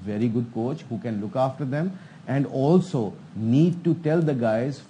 very good coach who can look after them, and also need to tell the guys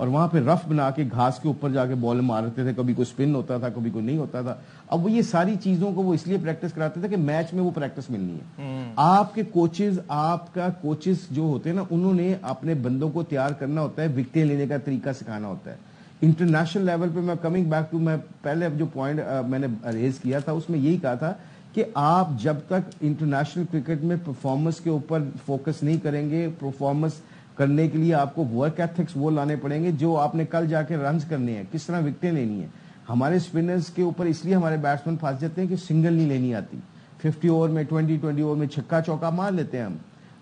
اور وہاں پہ رف بنا کے گھاس کے اوپر جا کے بال مارتے تھے, کبھی کوئی اسپن ہوتا تھا, کبھی کوئی نہیں ہوتا تھا. اب وہ یہ ساری چیزوں کو وہ اس لیے پریکٹس کراتے تھے کہ میچ میں وہ پریکٹس ملنی ہے. آپ کے کوچز, آپ کا کوچز جو ہوتے ہیں نا, انہوں نے اپنے بندوں کو تیار کرنا ہوتا ہے, وکٹیں لینے کا طریقہ سکھانا ہوتا ہے. انٹرنیشنل لیول پہ میں کمنگ بیک ٹو, میں پہلے جو پوائنٹ میں نے ریز کیا تھا اس میں یہی کہا تھا کہ آپ جب تک انٹرنیشنل کرکٹ میں پرفارمنس کے اوپر فوکس نہیں کریں گے, پرفارمنس کرنے کے لیے آپ کو ورک ایتھکس وہ لانے پڑیں گے جو آپ نے کل جا کے رنز کرنے ہیں, کس طرح وکٹیں لینی ہیں. ہمارے اسپنرز کے اوپر اس لیے ہمارے بیٹسمین پھنس جاتے ہیں کہ سنگل نہیں لینی آتی. 50 اوور میں 20 اوور میں چھکا چوکا مار لیتے ہیں ہم.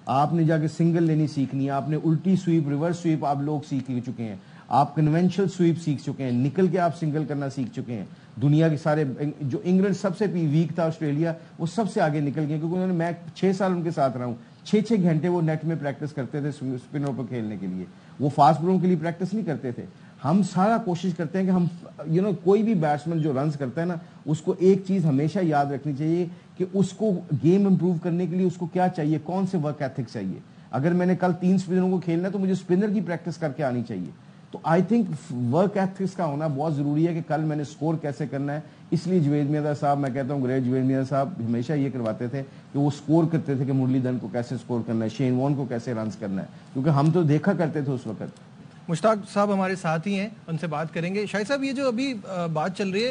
آپ نے جا کے سنگل لینی سیکھنی ہے, آپ نے الٹی سویپ, ریورس سویپ آپ لوگ سیکھ چکے ہیں, آپ کنونشنل سویپ سیکھ چکے ہیں, نکل کے آپ سنگل کرنا سیکھ چکے ہیں. دنیا کے سارے, جو انگلینڈ سب سے ویک تھا, آسٹریلیا وہ سب سے آگے نکل گئے, کیونکہ انہوں نے, میں 6 سال ان کے ساتھ رہا ہوں, 6 گھنٹے وہ نیٹ میں پریکٹس کرتے تھے اسپنروں پر کھیلنے کے لیے. وہ فاسٹ بالروں کے لیے پریکٹس نہیں کرتے تھے. ہم سارا کوشش کرتے ہیں کہ ہم کوئی بھی بیٹسمین جو رنز کرتا ہے نا, اس کو ایک چیز ہمیشہ یاد رکھنی چاہیے کہ اس کو گیم امپروو کرنے کے لیے اس کو کیا چاہیے, کون سے ورک ایتھکس چاہیے. اگر میں نے کل 3 اسپنروں کو کھیلنا ہے تو مجھے اسپنر کی پریکٹس کر کے آنی چاہیے. تو آئی تھنک ورک ایتھکس کا ہونا بہت ضروری ہے کہ کل میں نے اسکور کیسے کرنا ہے. اس لیے جوید میاں صاحب, میں کہتا ہوں گریٹ جوید میاں صاحب ہمیشہ یہ کرواتے تھے کہ وہ اسکور کرتے تھے کہ مرلی دھرن کو کیسے اسکور کرنا ہے, شین وارن کو کیسے رنز کرنا ہے, کیونکہ ہم تو دیکھا کرتے تھے اس وقت. مشتاق صاحب ہمارے ساتھ ہی ہیں, ان سے بات کریں گے. شاہد صاحب, یہ جو ابھی بات چل رہی ہے,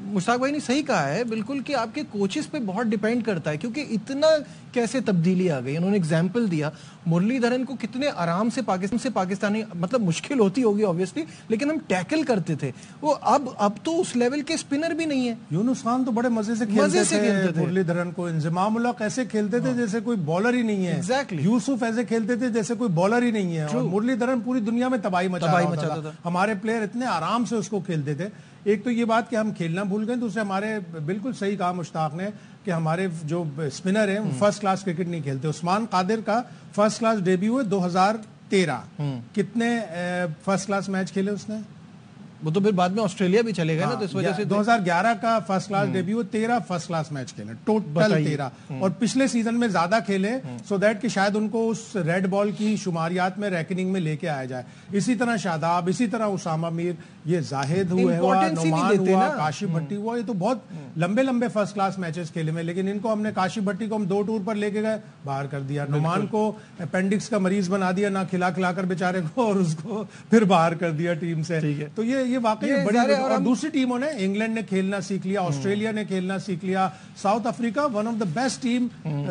مشتاق بھائی نے صحیح کہا ہے بالکل کہ آپ کے کوچز پہ بہت ڈیپینڈ کرتا ہے, کیونکہ اتنا کیسے تبدیلی آ گئی. انہوں نے ایگزامپل دیا مرلی دھرن کو کتنے آرام سے پاکستانی, مطلب مشکل ہوتی ہوگی آبویسلی, لیکن ہم ٹیکل کرتے تھے. وہ اب تو اس لیول کے اسپنر بھی نہیں ہے. یونس خان تو بڑے مزے سے کھیلتے تھے مرلی دھرن کو. انضمام الحق ایسے کھیلتے تھے جیسے کوئی بالر ہی نہیں ہے. یوسف ایسے کھیلتے تھے جیسے کوئی بالر ہی نہیں ہے. اور مرلی دھرن پوری دنیا میں تباہی مچاتا تھا. ہمارے پلیئر اتنے آرام سے اس کو کھیلتے تھے. ایک تو یہ بات کہ ہم کھیلنا بھول گئے, دوسرے ہمارے, بالکل صحیح کہا مشتاق نے کہ ہمارے جو اسپنر ہیں فرسٹ کلاس کرکٹ نہیں کھیلتے. عثمان قادر کا فرسٹ کلاس ڈیبیو ہے 2013. کتنے فرسٹ کلاس میچ کھیلے اس نے؟ وہ تو پھر بعد میں آسٹریلیا بھی چلے گئے نا, تو اس وجہ سے 2011 کا first class debut, 13 first class match کھیلے ٹوٹل 13, اور پچھلے سیزن میں زیادہ کھیلے سو دیٹ کہ شاید ان کو اس ریڈ بال کی شماریات میں ریکننگ میں لے کے آیا جائے. اسی طرح شاداب, اسی طرح اسامہ میر, یہ زاہد ہوا, نعمان ہوا, کاشف بھٹی ہوا, یہ تو بہت لمبے فرسٹ کلاس میچز کھیلے میں. لیکن ان کو ہم نے, کاشف بھٹی کو ہم 2 ٹور پر لے کے گئے, باہر کر دیا. نعمان کو اپینڈکس کا مریض بنا دیا, نہ کھلا کر بیچارے کو, اور اس کو پھر باہر کر دیا ٹیم سے. تو یہ واقعی بڑی. اور دوسری ٹیموں نے, انگلینڈ نے کھیلنا سیکھ لیا, آسٹریلیا نے کھیلنا سیکھ لیا, South Africa one of the best team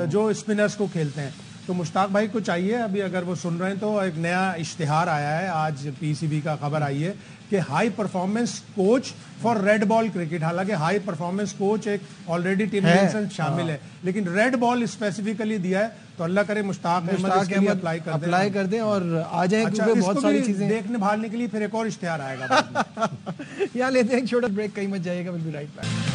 جو اسپنرز کو کھیلتے ہیں. تو مشتاق بھائی کو چاہیے, ابھی اگر وہ سن رہے ہیں تو ایک نیا اشتہار آیا ہے آج, پی سی بی کا خبر آئی ہے کہ high performance coach for red ball cricket. حالانکہ ہائی پرفارمنس کوچ ایک آلریڈی ٹیم ولسن شامل ہے, لیکن ریڈ بال اسپیسیفکلی دیا ہے. تو اللہ کرے مشتاق احمد اپلائی کر دیں اور آ جائیں, کیونکہ بہت ساری چیزیں دیکھنے بھالنے کے لیے پھر ایک اور اشتہار آئے گا. یہاں لیتے ہیں ایک چھوٹا بریک, کہیں مت جائے گا, we'll be right back.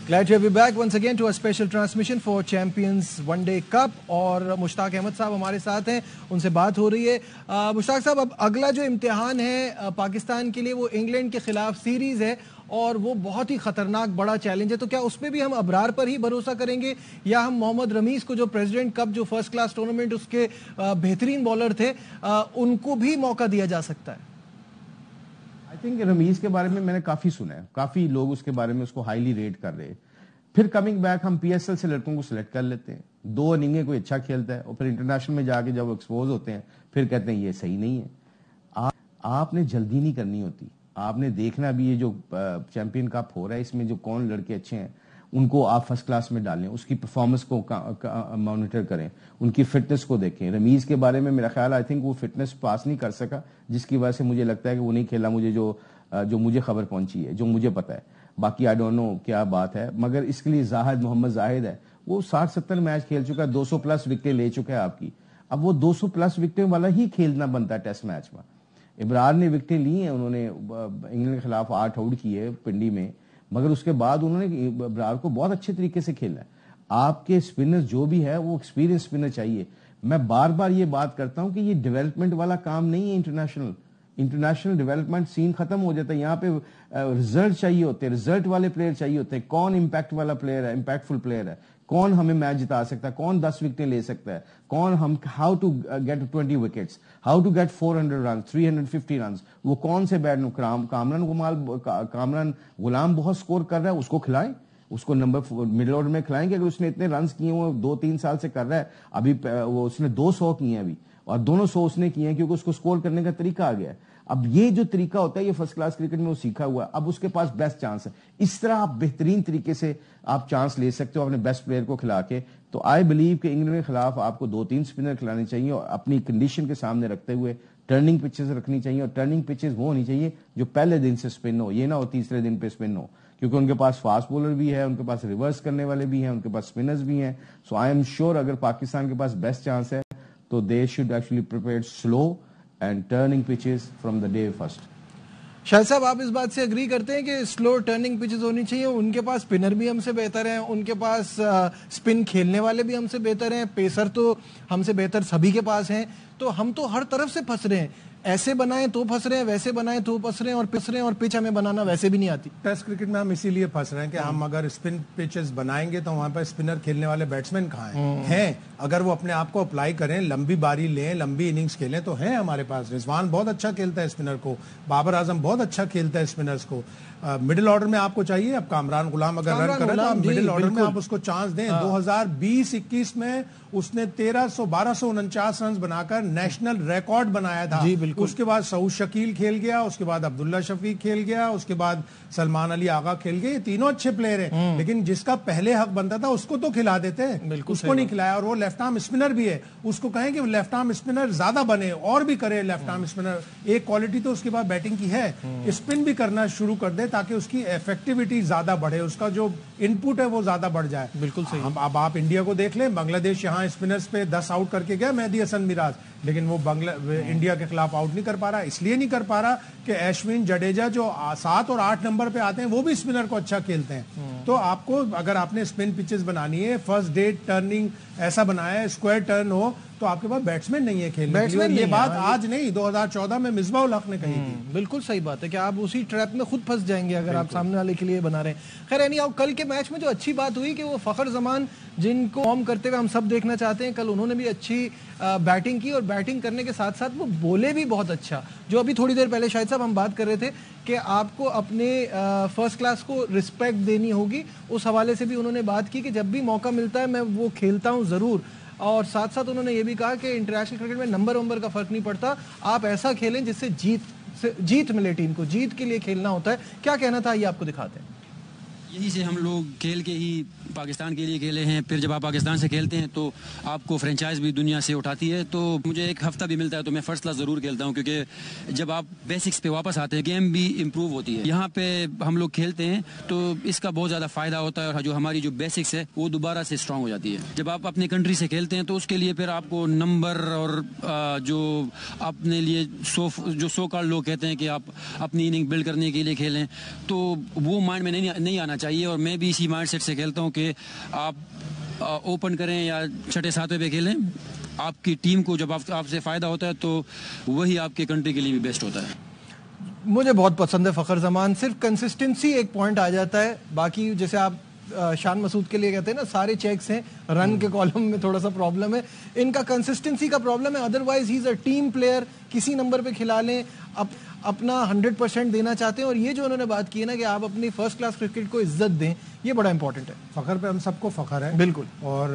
Glad to be back once again to a special transmission for Champions One Day Cup. اور مشتاق احمد صاحب ہمارے ساتھ ہیں, ان سے بات ہو رہی ہے. مشتاق صاحب, اب اگلا جو امتحان ہے پاکستان کے لیے وہ انگلینڈ کے خلاف سیریز ہے, اور وہ بہت ہی خطرناک بڑا چیلنج ہے. تو کیا اس پہ بھی ہم ابرار پر ہی بھروسہ کریں گے, یا ہم محمد رمیز کو, جو پریزیڈنٹ کپ جو فرسٹ کلاس ٹورنامنٹ اس کے بہترین بالر تھے, ان کو بھی موقع دیا جا سکتا ہے؟ آئی تھنک رمیز کے بارے میں نے کافی سنا ہے, کافی لوگ اس کے بارے میں اس کو ہائیلی ریٹ کر رہے. پھر کمنگ بیک ہم پی ایس ایل سے لڑکوں کو سلیکٹ کر لیتے ہیں, 2 اننگیں کوئی اچھا کھیلتا ہے, اور پھر انٹرنیشنل میں جا کے جب ایکسپوز ہوتے ہیں پھر کہتے ہیں یہ صحیح نہیں ہے. آپ نے جلدی نہیں کرنی ہوتی. آپ نے دیکھنا بھی, یہ جو چیمپئن کپ ہو رہا ہے اس میں جو کون لڑکے اچھے ہیں ان کو آپ فرسٹ کلاس میں ڈالیں, اس کی پرفارمنس کو مانیٹر کریں, ان کی فٹنس کو دیکھیں. رمیز کے بارے میں میرا خیال, آئی تھنک وہ فٹنس پاس نہیں کر سکا, جس کی وجہ سے مجھے لگتا ہے کہ وہ نہیں کھیلا. مجھے جو مجھے خبر پہنچی ہے, جو مجھے پتا ہے, باقی آئی ڈونٹ نو کیا بات ہے, مگر اس کے لیے محمد زاہد ہے, وہ 60-70 میچ کھیل چکا ہے, 200+ وکٹیں لے چکا ہے آپ کی. اب وہ 200+ وکٹیں والا ہی کھیلنا بنتا ہے ٹیسٹ میچ میں. ابرار نے وکٹیں لی ہیں, انہوں نے انگلینڈ کے خلاف 8 آؤٹ کیے پنڈی میں, مگر اس کے بعد انہوں نے ابرار کو بہت اچھے طریقے سے کھیلا ہے. آپ کے اسپنر جو بھی ہے وہ ایکسپیرینس اسپنر چاہیے. میں بار بار یہ بات کرتا ہوں کہ یہ ڈیولپمنٹ والا کام نہیں ہے. انٹرنیشنل ڈیولپمنٹ سین ختم ہو جاتا ہے. یہاں پہ ریزلٹ چاہیے ہوتے ہیں, ریزلٹ والے پلیئر چاہیے ہوتے ہیں. کون امپیکٹ والا پلیئر ہے, امپیکٹ فل پلیئر ہے, کون ہمیں میچ جتا سکتا ہے, کون 10 وکٹیں لے سکتا ہے, کون ہم how to get 20 wickets, how to get 400 runs 350 runs, وہ کون سے بیٹ. کامران غلام بہت سکور کر رہا ہے, اس کو کھلائیں, اس کو نمبر مڈل آرڈر میں کھلائیں گے. اگر اس نے اتنے رنز کیے وہ 2-3 سال سے کر رہا ہے, ابھی وہ اس نے 200 کیے ہیں ابھی, اور دونوں 100 اس نے کیے ہیں کیونکہ اس کو سکور کرنے کا طریقہ آ گیا ہے. اب یہ جو طریقہ ہوتا ہے یہ فرسٹ کلاس کرکٹ میں وہ سیکھا ہوا ہے, اب اس کے پاس بیسٹ چانس ہے. اس طرح آپ بہترین طریقے سے آپ چانس لے سکتے ہو اپنے بیسٹ پلیئر کو کھلا کے. تو آئی بلیو کہ انگلینڈ کے خلاف آپ کو 2-3 اسپنر کھلانے چاہیے, اور اپنی کنڈیشن کے سامنے رکھتے ہوئے ٹرننگ پچز رکھنی چاہیے, اور ٹرننگ پچز وہ ہونی چاہیے جو پہلے دن سے اسپن ہو, یہ نہ ہو تیسرے دن پہ اسپن ہو, کیونکہ ان کے پاس فاسٹ بولر بھی ہے, ان کے پاس ریورس کرنے والے بھی ہیں, ان کے پاس اسپنرز بھی ہیں. سو آئی ایم شیور اگر پاکستان کے پاس بیسٹ چانس ہے تو they should actually prepare slow and turning pitches from the day first. Shahid صاحب آپ اس بات سے اگری کرتے ہیں کہ سلو ٹرننگ پچز ہونی چاہیے؟ ان کے پاس اسپنر بھی ہم سے بہتر ہیں, ان کے پاس اسپن کھیلنے والے بھی ہم سے بہتر ہیں, پیسر تو ہم سے بہتر سبھی کے پاس ہیں, تو ہم تو ہر طرف سے پھنس رہے ہیں. ایسے بنائیں تو پھنس رہے ہیں, ویسے بنائیں تو پھنس رہے ہیں, اور پچ ہمیں بنانا ویسے بھی نہیں آتی. ٹیسٹ کرکٹ میں ہم اسی لیے پھنس رہے ہیں کہ ہم اگر اسپن پچز بنائیں گے تو وہاں پہ اسپنر کھیلنے والے بیٹسمین کہاں ہیں. اگر وہ اپنے آپ کو اپلائی کریں, لمبی باری لیں, لمبی اننگز کھیلیں تو ہیں ہمارے پاس. رضوان بہت اچھا کھیلتا ہے اسپنر کو, بابر اعظم بہت اچھا کھیلتا ہے اسپنرز کو. مڈل آرڈر میں آپ کو چاہیے, اب کامران غلام اگر رن کرے تو آپ مڈل آرڈر میں آپ اس کو چانس دیں. 2020-21 میں اس نے 1249 رنز بنا کر نیشنل ریکارڈ بنایا تھا. اس کے بعد سعود شکیل کھیل گیا, اس کے بعد عبداللہ شفیق کھیل گیا, اس کے بعد سلمان علی آغا کھیل گئے. یہ تینوں اچھے پلیئر ہیں, لیکن جس کا پہلے حق بنتا تھا اس کو تو کھلا دیتے, اس کو نہیں کھلایا. اور وہ لیفٹ آرم اسپنر بھی ہے, اس کو کہیں کہ لیفٹ آرم اسپنر زیادہ بنے اور بھی کرے. لیفٹ آرم اسپنر ایک کوالٹی تو اس کے بعد بیٹنگ کی ہے, اسپن بھی کرنا شروع کر دے تاکہ اس کی ایفیکٹیویٹی زیادہ بڑھے, اس کا جو ان پٹ ہے وہ زیادہ بڑھ جائے. بالکل صحیح. اب آپ انڈیا کو دیکھ لیں, بنگلہ دیش یہاں اسپنرز پہ 10 آؤٹ کر کے گیا مہدی حسن میراج, لیکن وہ انڈیا کے خلاف آؤٹ نہیں کر پا رہا. اس لیے نہیں کر پا رہا کہ ایشون جڈیجا جو 7 اور 8 نمبر پہ آتے ہیں وہ بھی اسپنر کو اچھا کھیلتے ہیں. تو آپ کو اگر آپ نے اسپن پچز بنانی ہے, فرسٹ ڈے ٹرننگ ایسا بنایا ہے, اسکوائر ٹرن ہو, تو آپ کے پاس بیٹسمین نہیں ہے کھیلنے کے لیے. یہ بات آج نہیں, 2014 میں مصباح الحق نے کہی تھی. بالکل صحیح بات ہے کہ آپ اسی ٹریپ میں خود پھنس جائیں گے اگر آپ سامنے والے کے لیے بنا رہے ہیں. خیر اینی کل کے میچ میں جو اچھی بات ہوئی کہ وہ فخر زمان جن کو فارم کرتے ہوئے ہم سب دیکھنا چاہتے ہیں, کل انہوں نے بھی اچھی بیٹنگ کی, اور بیٹنگ کرنے کے ساتھ ساتھ وہ بولے بھی بہت اچھا. جو ابھی تھوڑی دیر پہلے شاہد صاحب ہم بات کر رہے تھے کہ آپ کو اپنے فرسٹ کلاس کو رسپیکٹ دینی ہوگی, اس حوالے سے بھی انہوں نے بات کی کہ جب بھی موقع ملتا ہے میں وہ کھیلتا ہوں ضرور. اور ساتھ ساتھ انہوں نے یہ بھی کہا کہ انٹرنیشنل کرکٹ میں نمبر کا فرق نہیں پڑتا, آپ ایسا کھیلیں جس سے جیت ملے, ٹیم کو جیت کے لیے کھیلنا ہوتا ہے. کیا کہنا تھا یہ آپ کو دکھاتے ہیں. یہی سے ہم لوگ کھیل کے ہی پاکستان کے لیے کھیلے ہیں, پھر جب آپ پاکستان سے کھیلتے ہیں تو آپ کو فرینچائز بھی دنیا سے اٹھاتی ہے. تو مجھے ایک ہفتہ بھی ملتا ہے تو میں فرسٹ کلاس ضرور کھیلتا ہوں, کیونکہ جب آپ بیسکس پہ واپس آتے ہیں گیم بھی امپروو ہوتی ہے. یہاں پہ ہم لوگ کھیلتے ہیں تو اس کا بہت زیادہ فائدہ ہوتا ہے, اور جو ہماری جو بیسکس ہے وہ دوبارہ سے اسٹرانگ ہو جاتی ہے. جب آپ اپنے کنٹری سے کھیلتے ہیں تو اس کے لیے پھر آپ کو نمبر اور جو اپنے لیے جو سو کال لوگ کہتے ہیں کہ آپ اپنی اننگ بلڈ کرنے کے لیے کھیلیں, تو وہ مائنڈ میں نہیں آنا چاہیے. اور میں بھی اسی مائنڈ سیٹ سے کھیلتا ہوں کہ آپ اوپن کریں یا 6-7 پہ کھیلیں, آپ کی ٹیم کو جب آپ سے فائدہ ہوتا ہے تو وہی آپ کے کنٹری کے لیے بھی بیسٹ ہوتا ہے. مجھے بہت پسند ہے فخر زمان, صرف کنسسٹنسی ایک پوائنٹ آ جاتا ہے, باقی جیسے آپ شان مسعود کے لیے کہتے ہیں نا سارے چیکس ہیں, رن کے کالم میں تھوڑا سا پرابلم ہے, ان کا کنسسٹنسی کا پرابلم ہے. Otherwise he is a team player, کسی نمبر پہ کھلا لیں, اپنا 100% دینا چاہتے ہیں. اور یہ جو انہوں نے بات کی ہے نا کہ آپ اپنی فرسٹ کلاس کرکٹ کو عزت دیں, یہ بڑا امپورٹنٹ ہے. فخر پہ ہم سب کو فخر ہے. بالکل. اور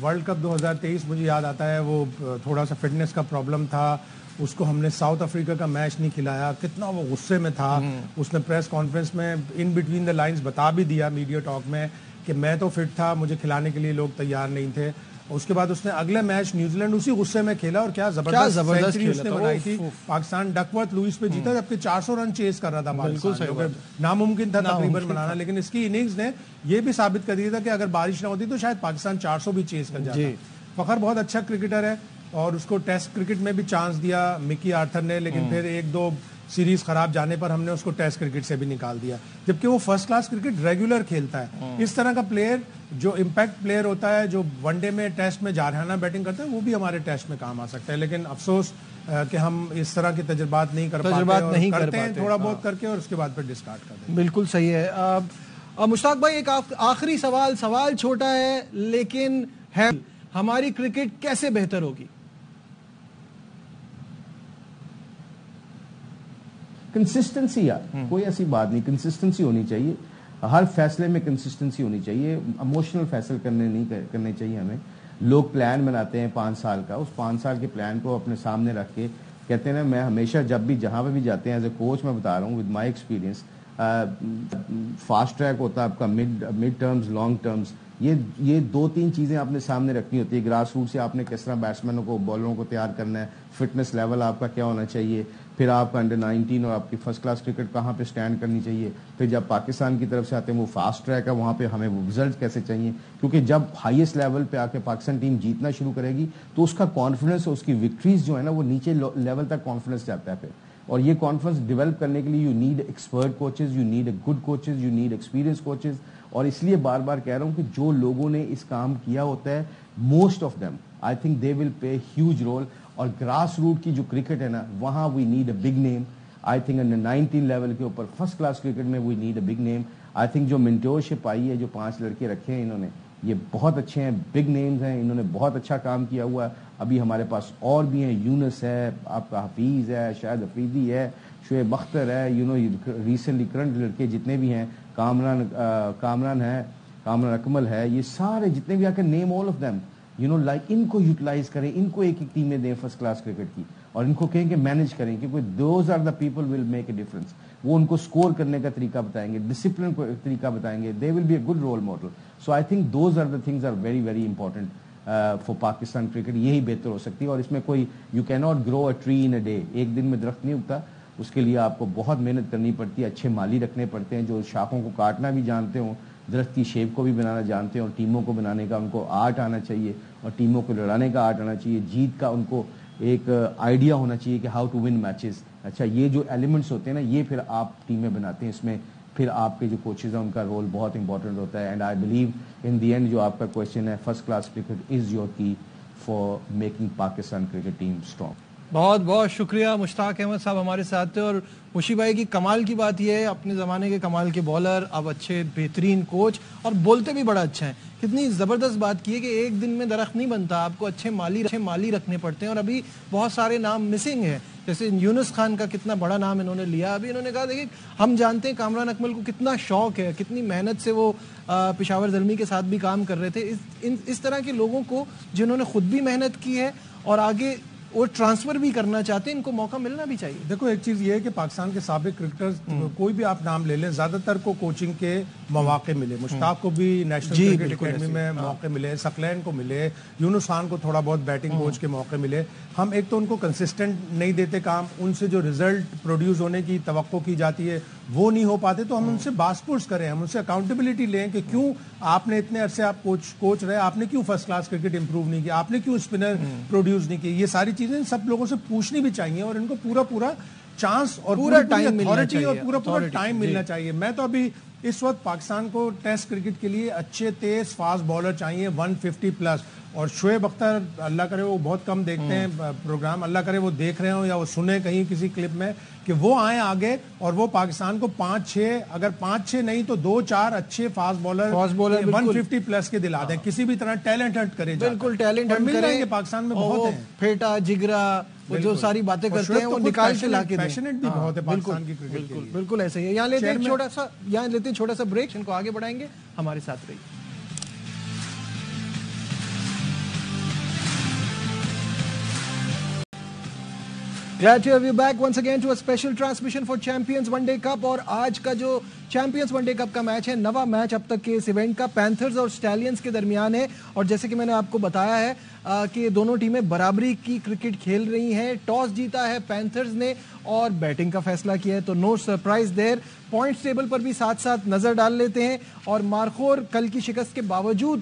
ورلڈ کپ 2023 مجھے یاد آتا ہے, وہ تھوڑا سا فٹنس کا پرابلم تھا, اس کو ہم نے ساؤتھ افریقہ کا میچ نہیں کھلایا, کتنا وہ غصے میں تھا. اس نے پریس کانفرنس میں ان بٹوین دا لائنز بتا بھی دیا میڈیا ٹاک میں کہ میں تو فٹ تھا, مجھے کھلانے کے لیے لوگ تیار نہیں تھے. اس کے بعد اس نے اگلے میچ نیوزی لینڈ اسی غصے میں کھیلا, اور کیا زبردست سینچری اس نے بنائی تھی. پاکستان ڈکورتھ لوئس پہ جیتا جبکہ 400 رن چیز کر رہا تھا پاکستان, ناممکن تھا تقریباً بنانا, لیکن اس کی اننگز نے یہ بھی ثابت کر دیا تھا کہ اگر بارش نہ ہوتی تو شاید پاکستان 400 بھی چیز کر جاتا. فخر بہت اچھا کرکٹر ہے, اور اس کو ٹیسٹ کرکٹ میں بھی چانس دیا مکی آرتھر نے, لیکن پھر 1-2 سیریز خراب جانے پر ہم نے اس کو ٹیسٹ کرکٹ سے بھی نکال دیا, جبکہ وہ فرسٹ کلاس کرکٹ ریگولر کھیلتا ہے. اس طرح کا پلیئر جو امپیکٹ پلیئر ہوتا ہے, جو ون ڈے میں ٹیسٹ میں جارحانہ بیٹنگ کرتا ہے, وہ بھی ہمارے ٹیسٹ میں کام آ سکتا ہے. لیکن افسوس کہ ہم اس طرح کے تجربات نہیں کر پاتے, کرتے ہیں تھوڑا بہت کر کے اور اس کے بعد پھر ڈسکارڈ کر دیتے ہیں. بالکل صحیح ہے. مشتاق بھائی ایک آخری سوال چھوٹا ہے لیکن ہے, ہماری کرکٹ کیسے بہتر ہوگی؟ کنسسٹنسی, کوئی ایسی بات نہیں, کنسسٹنسی ہونی چاہیے, ہر فیصلے میں کنسسٹنسی ہونی چاہیے, اموشنل فیصلے کرنے چاہیے ہمیں. لوگ پلان بناتے ہیں 5 سال کا, اس 5 سال کے پلان کو اپنے سامنے رکھ کے کہتے ہیں نا, میں ہمیشہ جب بھی جہاں پہ بھی جاتے ہیں ایز اے کوچ میں بتا رہا ہوں with my experience, fast track ہوتا ہے آپ کا, مڈ ٹرمز, لانگ ٹرمز, یہ 2-3 چیزیں آپ نے سامنے رکھنی ہوتی ہے. گراس روٹ سے آپ نے کس طرح بیٹسمینوں کو, بالروں کو تیار کرنا ہے, فٹنس لیول آپ کا کیا ہونا چاہیے, پھر آپ کا انڈر 19 اور آپ کی فرسٹ کلاس کرکٹ کہاں پہ سٹینڈ کرنی چاہیے, پھر جب پاکستان کی طرف سے آتے ہیں وہ فاسٹ ٹریک ہے, وہاں پہ ہمیں وہ رزلٹ کیسے چاہیے, کیونکہ جب ہائیسٹ لیول پہ آ کے پاکستان ٹیم جیتنا شروع کرے گی تو اس کا کانفیڈنس اور اس کی وکٹریز جو ہے نا وہ نیچے لیول تک کانفیڈنس جاتا ہے پھر. اور یہ کانفیڈنس ڈیولپ کرنے کے لیے you need expert coaches, you need a good coaches, you need experience coaches. اور اس لیے بار بار کہہ رہا ہوں کہ جو لوگوں نے اس کام کیا ہوتا ہے, most of them I think they will play huge role. اور گراس روٹ کی جو کرکٹ ہے نا, وہاں we need a big name. I think under 19 level کے اوپر فرسٹ کلاس کرکٹ میں we need a big name. I think جو منٹورشپ آئی ہے, جو 5 لڑکے رکھے ہیں انہوں نے, یہ بہت اچھے ہیں, بگ نیمز ہیں, انہوں نے بہت اچھا کام کیا ہوا ہے. ابھی ہمارے پاس اور بھی ہیں, یونس ہے, آپ کا حفیظ ہے, شاہد افریدی ہے, شعیب اختر ہے, ریسنٹلی کرنٹ لڑکے جتنے بھی ہیں, کامران ہے, کامران اکمل ہے, یہ سارے جتنے بھی آ کے نیم آل آف دیم, لائک ان کو یوٹیلائز کریں, ان کو ایک ٹیمیں دیں فرسٹ کلاس کرکٹ کی, اور ان کو کہیں کہ مینج کریں, کیونکہ those are the people will make a difference. وہ ان کو اسکور کرنے کا طریقہ بتائیں گے, ڈسپلن کو طریقہ بتائیں گے, they will be a good role model. So I think those are the things are very very important for Pakistan cricket. یہی بہتر ہو سکتی ہے. اور اس میں کوئی you can not grow a tree in a day, ایک دن میں درخت نہیں اگتا, اس کے لیے آپ کو بہت محنت کرنی پڑتی ہے, اچھے مالی رکھنے پڑتے ہیں جو شاخوں کو کاٹنا بھی جانتے ہوں, درخت کی شیپ کو بھی بنانا جانتے ہیں, اور ٹیموں کو بنانے کا ان کو آرٹ آنا چاہیے, اور ٹیموں کو لڑانے کا آرٹ آنا چاہیے, جیت کا ان کو ایک آئیڈیا ہونا چاہیے کہ ہاؤ ٹو ون میچز. اچھا, یہ جو ایلیمنٹس ہوتے ہیں نا, یہ پھر آپ ٹیمیں بناتے ہیں, اس میں پھر آپ کے جو کوچز ہیں ان کا رول بہت امپورٹنٹ ہوتا ہے. And I believe in the end جو آپ کا کویشچن ہے, first class cricket is your key for making Pakistan cricket team strong. بہت بہت شکریہ مشتاق احمد صاحب ہمارے ساتھ تھے. اور مشی بھائی کی کمال کی بات یہ ہے, اپنے زمانے کے کمال کے بولر, اب اچھے بہترین کوچ, اور بولتے بھی بڑا اچھا ہے. کتنی زبردست بات کی ہے کہ ایک دن میں درخت نہیں بنتا, آپ کو اچھے مالی رکھنے پڑتے ہیں. اور ابھی بہت سارے نام مسنگ ہیں, جیسے یونس خان کا کتنا بڑا نام انہوں نے لیا. ابھی انہوں نے کہا دیکھیں, ہم جانتے ہیں کامران اکمل کو کتنا شوق ہے, کتنی محنت سے وہ پشاور زلمی کے ساتھ بھی کام کر رہے تھے. اس طرح کے لوگوں کو جنہوں نے خود بھی محنت کی ہے اور آگے وہ ٹرانسفر بھی کرنا چاہتے ہیں, ان کو موقع ملنا بھی چاہیے. دیکھو ایک چیز یہ ہے کہ پاکستان کے سابق کرکٹرز کوئی بھی آپ نام لے لیں, زیادہ تر کو کوچنگ کے مواقع ملے. مشتاق کو بھی نیشنل کرکٹ اکیڈمی میں موقع ملے, ثقلین کو ملے, یونس خان کو تھوڑا بہت بیٹنگ کوچ کے موقع ملے. ہم ایک تو ان کو کنسسٹنٹ نہیں دیتے کام, ان سے جو رزلٹ پروڈیوس ہونے کی توقع کی جاتی ہے وہ نہیں ہو پاتے, تو ہم ان سے باسپورس کریں, ہم ان سے اکاؤنٹیبلٹی لیں کہ کیوں آپ نے اتنے عرصے آپ کوچ رہے, آپ نے کیوں فرسٹ کلاس کرکٹ امپروو نہیں کیا, آپ نے کیوں اسپنر پروڈیوس نہیں کی. یہ ساری چیزیں سب لوگوں سے پوچھنی بھی چاہیے, اور ان کو پورا چانس اور پورا ٹائم اور پورا ٹائم ملنا چاہیے. میں تو ابھی اس وقت پاکستان کو ٹیسٹ کرکٹ کے لیے اچھے تیز فاسٹ بالر چاہیے 150+. اور شعیب اختر, اللہ کرے وہ بہت کم دیکھتے ہیں پروگرام, اللہ کرے وہ دیکھ رہے ہوں یا وہ سنیں کہیں کسی کلپ میں, کہ وہ آئیں آگے اور وہ پاکستان کو 5-6, اگر 5-6 نہیں تو 2-4 اچھے فاسٹ بالر 150+ کے دلا دیں. کسی بھی طرح ٹیلنٹ ہنٹ کرے, بالکل ٹیلنٹ ہنٹ مل رہے ہیں پاکستان میں بہت ہیں, پھیٹا جگرا, وہ جو ساری باتیں کرتے ہیں وہ نکال کے لا کے دیں. پیشنیٹ بھی بہت ہے پاکستان کی کرکٹ کے لیے. بالکل ایسے ہی ہے. یہاں لیتے ہیں چھوٹا سا بریک, ان کو آگے بڑھائیں گے, ہمارے ساتھ رہیے. Glad to have you back once again to a special transmission for Champions One Day Cup. اور آج کا جو چیمپئنز ون ڈے کپ کا میچ ہے, نواں میچ اب تک کے اس ایونٹ کا, پینتھرز اور سٹیلینز کے درمیان ہے. اور جیسے کہ میں نے آپ کو بتایا ہے کہ دونوں ٹیمیں برابری کی کرکٹ کھیل رہی ہیں. ٹاس جیتا ہے پینتھرز نے اور بیٹنگ کا فیصلہ کیا ہے, تو نو سرپرائز دیر. پوائنٹس ٹیبل پر بھی ساتھ ساتھ نظر ڈال لیتے ہیں, اور مارخور کل کی شکست کے باوجود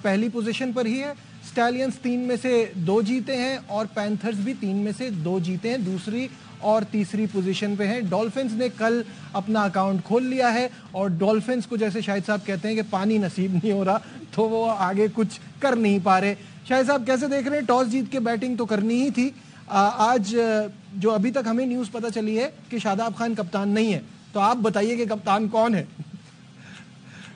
پہلی پوزیشن پر ہی ہے. سٹیلینز 3 میں سے 2 جیتے ہیں اور پینتھرز بھی 3 میں سے 2 جیتے ہیں, دوسری اور تیسری پوزیشن پہ ہیں. ڈولفنز نے کل اپنا اکاؤنٹ کھول لیا ہے, اور ڈولفنز کو جیسے شاہد صاحب کہتے ہیں کہ پانی نصیب نہیں ہو رہا, تو وہ آگے کچھ کر نہیں پا رہے. شاہد صاحب کیسے دیکھ رہے ہیں, ٹاس جیت کے بیٹنگ تو کرنی ہی تھی. آج جو ابھی تک ہمیں نیوز پتہ چلی ہے کہ شاداب خان کپتان نہیں ہے, تو آپ بتائیے کہ کپتان کون ہے؟